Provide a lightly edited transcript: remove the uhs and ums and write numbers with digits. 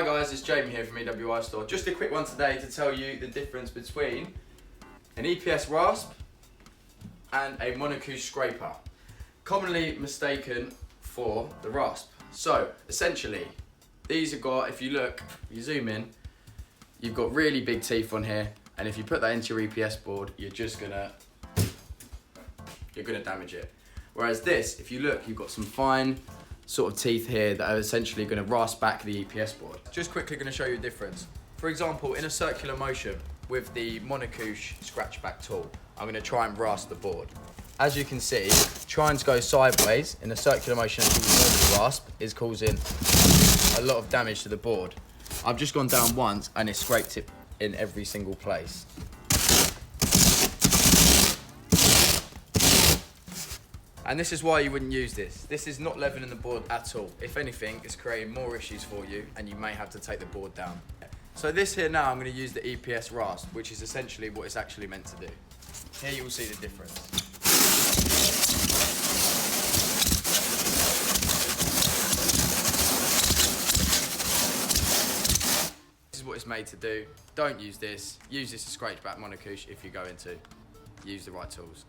Hi guys, it's Jamie here from EWI Store. Just a quick one today to tell you the difference between an EPS Rasp and a monocouche scraper, commonly mistaken for the Rasp. So essentially, these have got, if you look, you zoom in, you've got really big teeth on here, and if you put that into your EPS board, you're gonna damage it. Whereas this, if you look, you've got some fine sort of teeth here that are essentially going to rasp back the EPS board. Just quickly going to show you the difference. For example, in a circular motion with the monocouche scratch back tool, I'm going to try and rasp the board. As you can see, trying to go sideways in a circular motion as you normally rasp is causing a lot of damage to the board. I've just gone down once and it scraped it in every single place. And this is why you wouldn't use this. This is not leveling the board at all. If anything, it's creating more issues for you and you may have to take the board down. So this here now, I'm going to use the EPS Rasp, which is essentially what it's actually meant to do. Here you will see the difference. This is what it's made to do. Don't use this. Use this to scratch back monocouche if you're going to. Use the right tools.